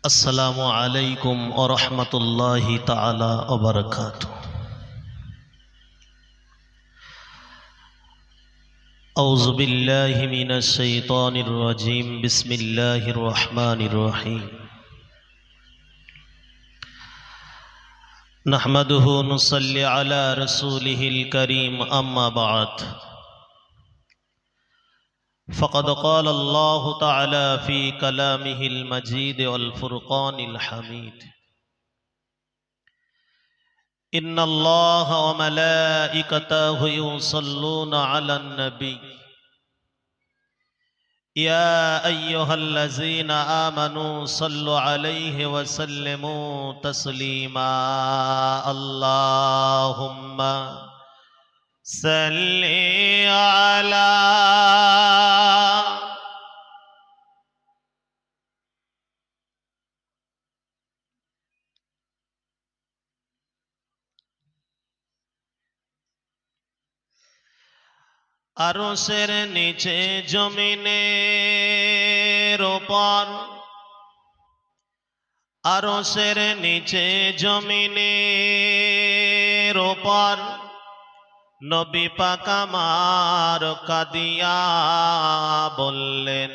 আসসালামু আলাইকুম ওয়া রাহমাতুল্লাহি তাআলা ওয়া বারাকাতুহু। আউযু বিল্লাহি মিনাশ শাইতানির রাজীম। বিসমিল্লাহির রহমানির রহিম। নাহমাদুহু ওয়া নুসাল্লি আলা রাসূলিহিল কারীম, আম্মা বা'দ। فقد قال الله تعالى في كلامه المجيد والفرقان الحميد: إن الله وملائكته يصلون على النبي يا أيها الذين آمنوا صلوا عليه وسلموا تسليما اللهم صل على আরশের নিচে জমিনের উপর, আরশের নিচে জমিনের উপর নবী পাক আমার কাঁদিয়া বললেন,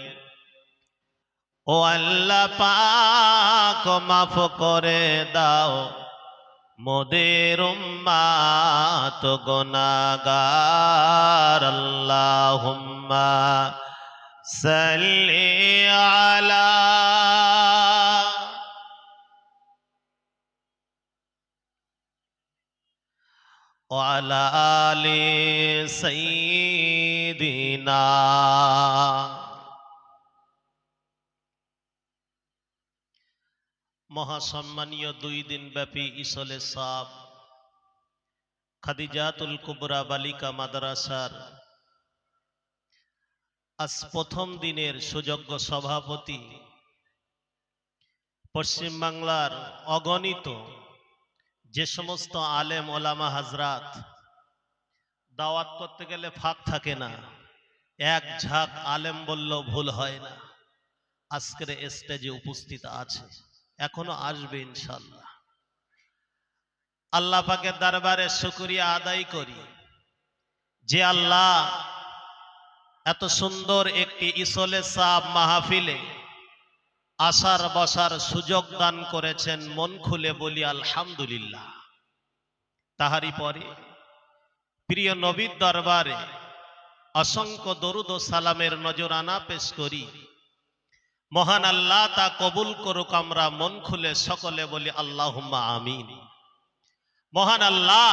ও আল্লাহ পাক মাফ করে দাও, মোদের উম্মাত গুনাহগার। আল্লাহুম্মা সাল্লি আলা ওয়া আলা আলি সাইয়্যিদিনা। মহাসম্মানীয় 2 দিন ব্যাপী ইসলে সাব খাদিজাতুল কুবরা বালিকা মাদ্রাসার আজ প্রথম দিনের সুযোগ্য সভাপতি, পশ্চিমবাংলার অগণিত যে সমস্ত আলেম ওলামা হাজরাত, দাওয়াত করতে গেলে ফাঁক থাকে না, এক ঝাঁক আলেম বললেও ভুল হয় না, আজকের স্টেজে উপস্থিত আছে, এখনো আসবে ইনশাআল্লাহ। আল্লাহ পাকের দরবারে শুকরিয়া আদায় করি যে আল্লাহ এত সুন্দর একটি ইসলে সাব মাহফিলে আসার বসার সুযোগ দান করেছেন। মন খুলে বলি আলহামদুলিল্লাহ। তাহারি পরে প্রিয় নবীর দরবারে অসংখ্য দরুদ ও সালামের নজরানা পেশ করি। মহান আল্লাহ তা কবুল করুক। আমরা মন খুলে সকলে বলি আল্লাহুম্মা আমিন। মহান আল্লাহ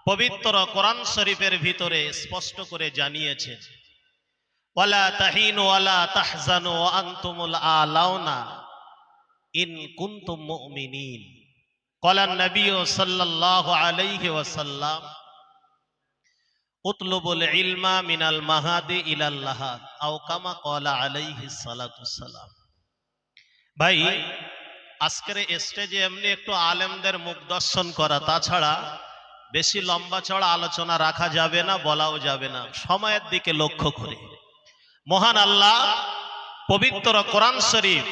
পবিত্র কোরআন শরীফের ভিতরে স্পষ্ট করে জানিয়েছেন, ওয়ালা তাহিনু ওয়ালা তাহজানু ওয়া আনতুমুল আলাউনা ইন কুনতুম মুমিনিন। ক্বালা নবী সাল্লাল্লাহু আলাইহি ওয়াসাল্লাম, উতলুবুল ইলমা মিনাল মাহাদি ইলাল লাহাদ, আও কামা ক্বালা আলাইহিস সালাতু সালাম। ভাই, আজকের স্টেজে এমনি একটু আলেমদের মুখ দর্শন করা, তাছাড়া বেশি লম্বা চড়া আলোচনা রাখা যাবে না, বলাও যাবে না, সময়ের দিকে লক্ষ্য করে। মহান আল্লাহ পবিত্র কোরআন শরীফ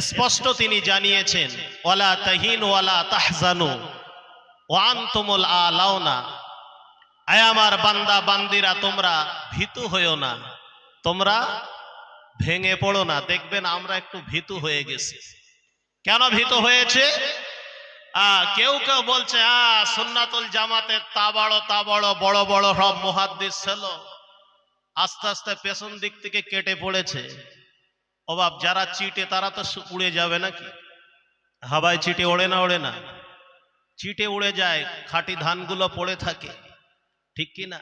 স্পষ্ট তিনি জানিয়েছেন, ওয়ালা তাহিনু ওয়ালা তাহজানু ওয়া আনতুমুল আলাউনা। আয় আমার বান্দা বান্দিরা, তোমরা ভীতু হইও না, তোমরা ভেঙে পড়ো না। দেখবেন আমরা একটু ভীতু হয়ে গেছি। কেন ভীত হয়েছে? কেউ কেউ বলছে সুন্নাতুল জামাতের তা বড় বড় বড় সব মুহাদ্দিস ছিল, আস্তে আস্তে পেছন দিক থেকে কেটে পড়েছে। ও বাপ, যারা চিটে তারা তো উড়ে যাবে নাকি? হাওয়ায় চিটে ওড়ে না? ওড়ে না, চিটে উড়ে যায়, খাঁটি ধানগুলো পড়ে থাকে, ঠিক কি না?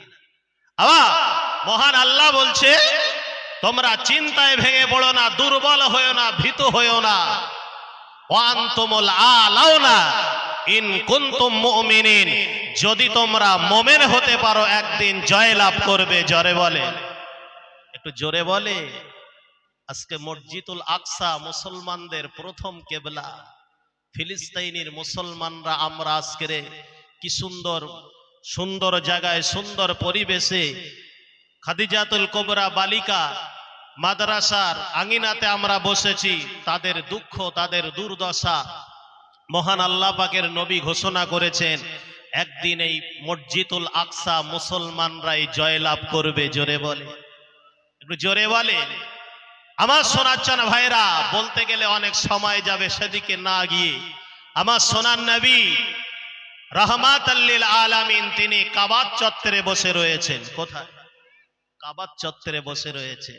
আবার মহান আল্লাহ বলছে, তোমরা চিন্তায় ভেঙে পড়ো না, দুর্বল হয়েও না, ভীত হয়েও না। ওয়ান্তুমুল আলাউনা ইন কুনতুম মুমিনিন। যদি তোমরা মুমিন হতে পারো, একদিন জয় লাভ করবে। জোরে বলে, একটু জোরে বলে। আজকে মসজিদুল আকসা মুসলমানদের প্রথম কেবলা, ফিলিস্তিনের মুসলমানরা আমরা আজকের কি সুন্দর সুন্দর জায়গায় সুন্দর পরিবেশে খাদিজাতুল কুবরা বালিকা মাদ্রাসার আঙিনাতে আমরা বসেছি, তাদের দুঃখ, তাদের দুর্দশা মহান আল্লাহ পাকের নবী ঘোষণা করেছেন, একদিন এই মসজিদুল আকসা মুসলমানরাই জয়লাভ করবে। জোরে বলে, একটু জোরে বলে। আমার সোনার ভাইরা, বলতে গেলে অনেক সময় যাবে, সেদিকে না গিয়ে আমার সোনার নবী রাহমাতাল লিল আলামিন তিনি কাবা চত্বরে বসে রয়েছেন। কোথায়? কাবা চত্বরে বসে রয়েছে।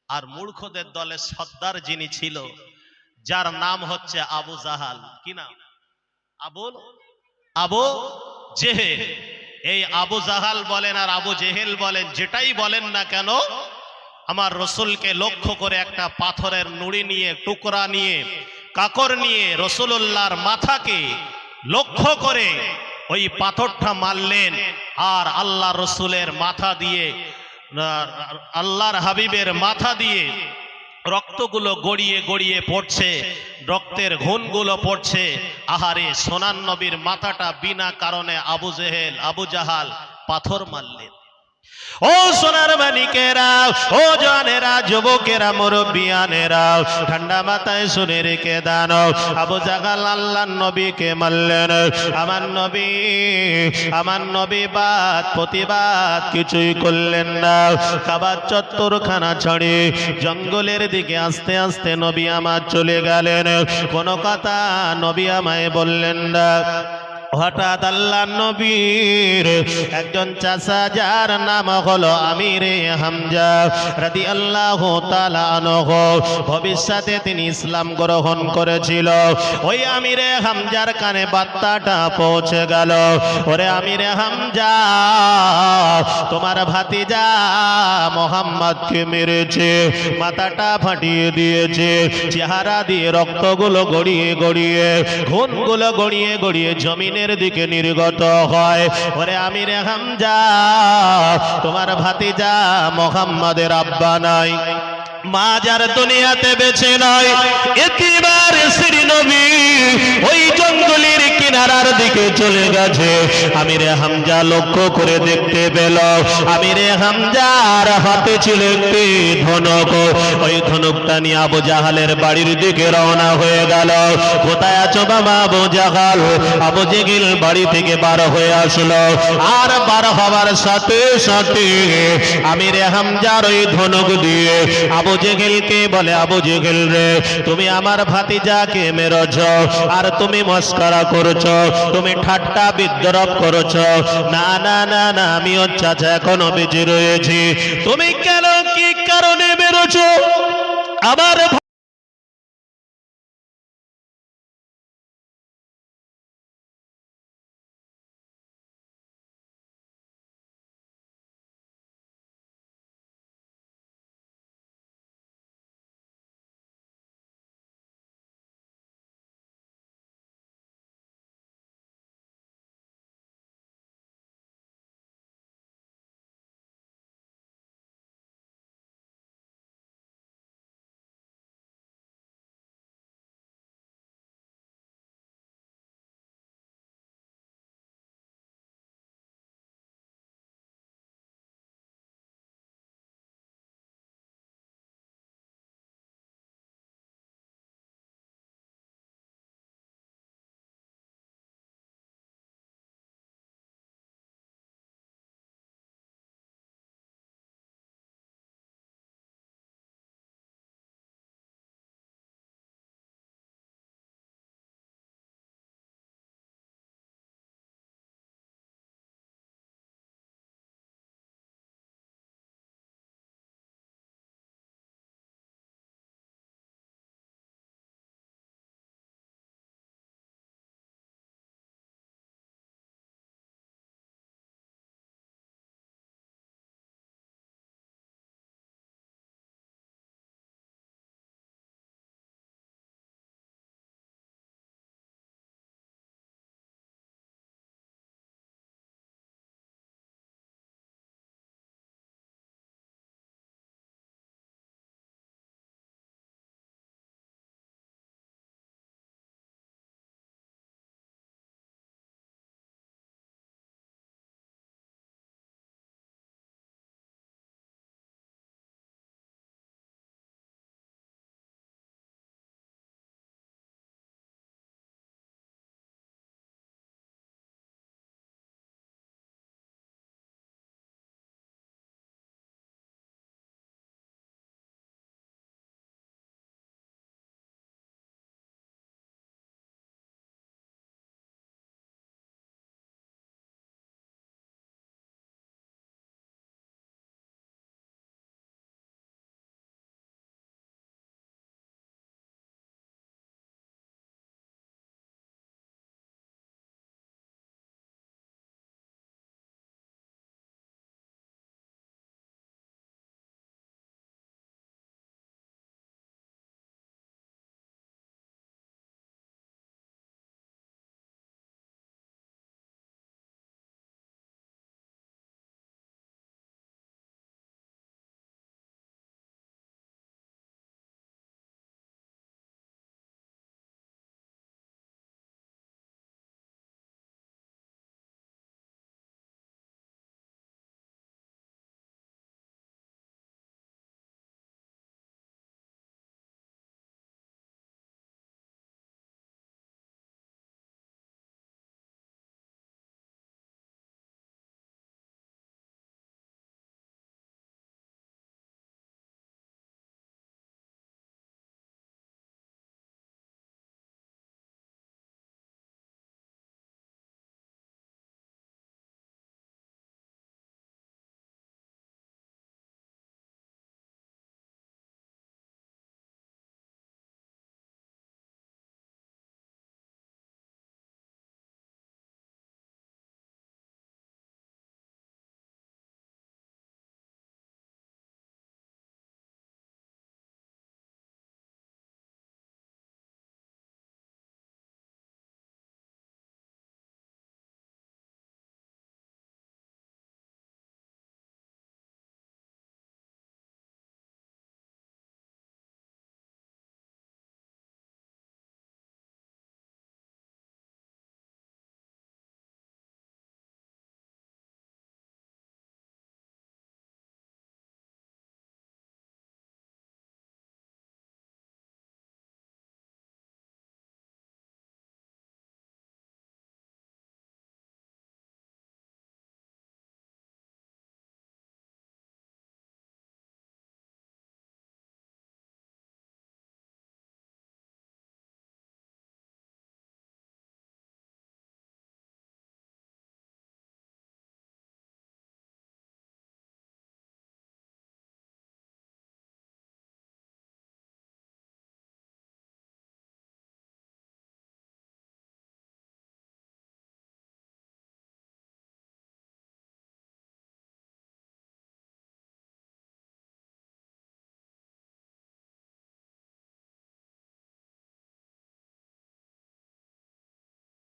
আর মূর্খদের দলে সর্দার যিনি ছিল, যার নাম হচ্ছে আবু জাহাল। কি নাম? আবু জেহেল। এই আবু জাহাল বলেন আর আবু জেহেল বলেন, যেটাই বলেন না কেন, আমার রসুলকে লক্ষ্য করে একটা পাথরের নুড়ি নিয়ে, টুকরা নিয়ে, কাকড় নিয়ে রসুলুল্লাহর মাথাকে লক্ষ্য করে ওই পাথরটা মারলেন। আর আল্লাহ রসুলের মাথা দিয়ে, আল্লাহর হাবিবের মাথা দিয়ে রক্তগুলো গড়িয়ে গড়িয়ে পড়ছে, রক্তের ঘুণগুলো পড়ছে। আহারে, সোনার নবীর মাথাটা বিনা কারণে আবু জাহাল পাথর মারলেন। ও সোনার মানিকেরা, ও জানেরা, যুবকেরা, মুরব্বিয়ানেরা, ঠান্ডা মাথায় শুনে রেখে দান, আবু জাহাল আল্লাহর নবীকে মারলেন। আমার নবী বাদ প্রতিবাদ কিছুই করলেন না। কাবা চত্বরখানা ছেড়ে জঙ্গলের দিকে আস্তে আস্তে নবী আমার চলে গেলেন। কোনো কথা নবী আমায় বললেন না। হঠাৎ আল্লাহ নবীর একজন চাচা, যার নাম হলো আমিরে হামজা রাদিয়াল্লাহু তাআলা আনহু, ভবিষ্যতে তিনি ইসলাম গ্রহণ করেছিল। ওই আমিরে হামজার কানে বার্তাটা পৌঁছে গেল, ওরে আমিরে হামজা, তোমার ভাতিজা মুহাম্মদকে মেরেছে, মাথাটা ফাটিয়ে দিয়েছে, চেহারা দিয়ে রক্তগুলো গড়িয়ে গড়িয়ে, খুনগুলো গড়িয়ে গড়িয়ে জমিনের দিকে নির্গত হয়। ওরে আমিরে হামজা, তোমার ভাতিজা মুহাম্মাদের আব্বা নাই, মা যার দুনিয়াতে বেঁচে নয়, এতিবার শ্রী নবী ওই জঙ্গলের কিনারার দিকে চলে গেছে। আমিরে হামজা লক্ষ্য করে দেখতে পেল, আমিরে হামজার হাতে ছিল একটি ধনুক। ওই ধনুকটা নিয়ে আবু জাহালের বাড়ির দিকে রওনা হয়ে গেল। কোথায় আছো বাবা আবু জাহাল? আবু জেহেল বাড়ি থেকে বার হয়ে আসলো। আর বার হওয়ার সাথে সাথে আমিরে হামজার ওই ধনুক দিয়ে আবু জেহেলকে বলে, আবু জেহেল রে, তুমি আমার ভাতিজাকে মেরেছ, আর তুমি মস্করা করছো, তুমি ঠাট্টা বিদ্রুপ করছো। না না না না, আমি ওর চাচা এখনো বেঁচে রয়েছি। তুমি কেন, কি কারণে মেরেছ? আমার